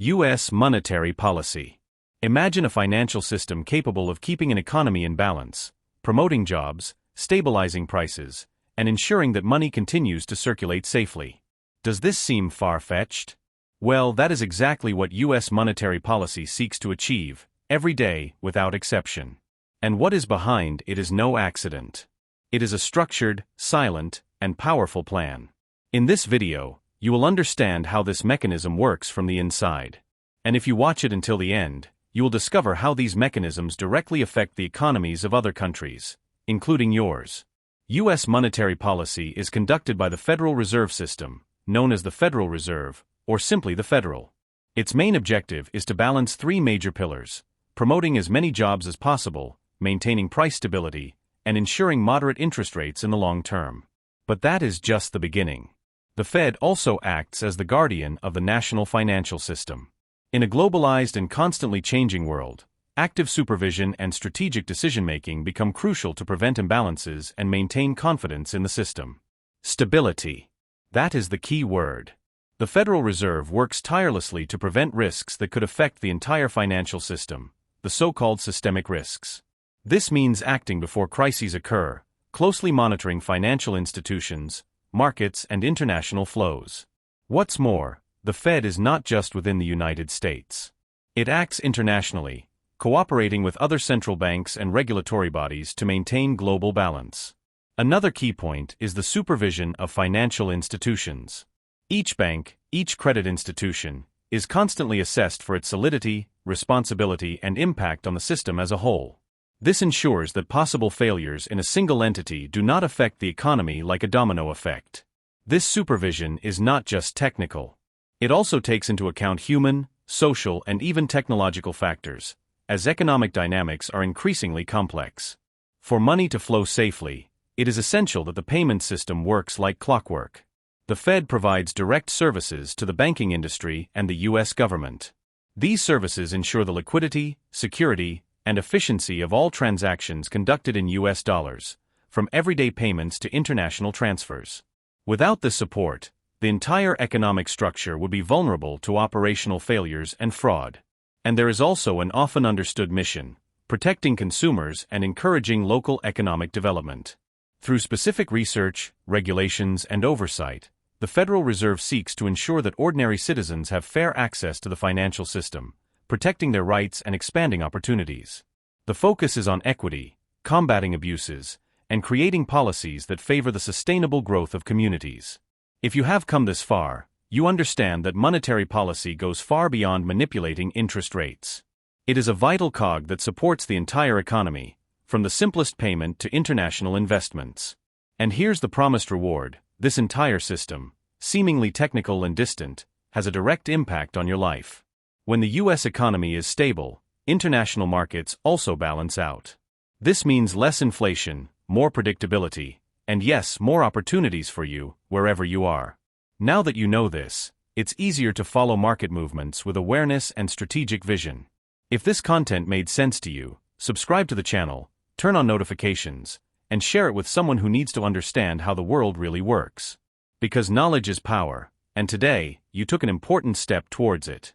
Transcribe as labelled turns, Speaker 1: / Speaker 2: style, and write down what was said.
Speaker 1: U.S. monetary policy. Imagine a financial system capable of keeping an economy in balance, promoting jobs, stabilizing prices, and ensuring that money continues to circulate safely. Does this seem far-fetched? Well, that is exactly what U.S. monetary policy seeks to achieve, every day, without exception. And what is behind it is no accident. It is a structured, silent, and powerful plan. In this video, you will understand how this mechanism works from the inside. And if you watch it until the end, you will discover how these mechanisms directly affect the economies of other countries, including yours. U.S. monetary policy is conducted by the Federal Reserve System, known as the Federal Reserve, or simply the Federal. Its main objective is to balance three major pillars: promoting as many jobs as possible, maintaining price stability, and ensuring moderate interest rates in the long term. But that is just the beginning. The Fed also acts as the guardian of the national financial system. In a globalized and constantly changing world, active supervision and strategic decision-making become crucial to prevent imbalances and maintain confidence in the system. Stability. That is the key word. The Federal Reserve works tirelessly to prevent risks that could affect the entire financial system, the so-called systemic risks. This means acting before crises occur, closely monitoring financial institutions, markets, and international flows. What's more, the Fed is not just within the United States. It acts internationally, cooperating with other central banks and regulatory bodies to maintain global balance. Another key point is the supervision of financial institutions. Each bank, each credit institution, is constantly assessed for its solidity, responsibility, and impact on the system as a whole. This ensures that possible failures in a single entity do not affect the economy like a domino effect. This supervision is not just technical. It also takes into account human, social, and even technological factors, as economic dynamics are increasingly complex. For money to flow safely, it is essential that the payment system works like clockwork. The Fed provides direct services to the banking industry and the U.S. government. These services ensure the liquidity, security, and efficiency of all transactions conducted in U.S. dollars, from everyday payments to international transfers. Without this support, the entire economic structure would be vulnerable to operational failures and fraud. And there is also an often understood mission: protecting consumers and encouraging local economic development. Through specific research, regulations, and oversight, the Federal Reserve seeks to ensure that ordinary citizens have fair access to the financial system, protecting their rights and expanding opportunities. The focus is on equity, combating abuses, and creating policies that favor the sustainable growth of communities. If you have come this far, you understand that monetary policy goes far beyond manipulating interest rates. It is a vital cog that supports the entire economy, from the simplest payment to international investments. And here's the promised reward: this entire system, seemingly technical and distant, has a direct impact on your life. When the U.S. economy is stable, international markets also balance out. This means less inflation, more predictability, and yes, more opportunities for you, wherever you are. Now that you know this, it's easier to follow market movements with awareness and strategic vision. If this content made sense to you, subscribe to the channel, turn on notifications, and share it with someone who needs to understand how the world really works. Because knowledge is power, and today, you took an important step towards it.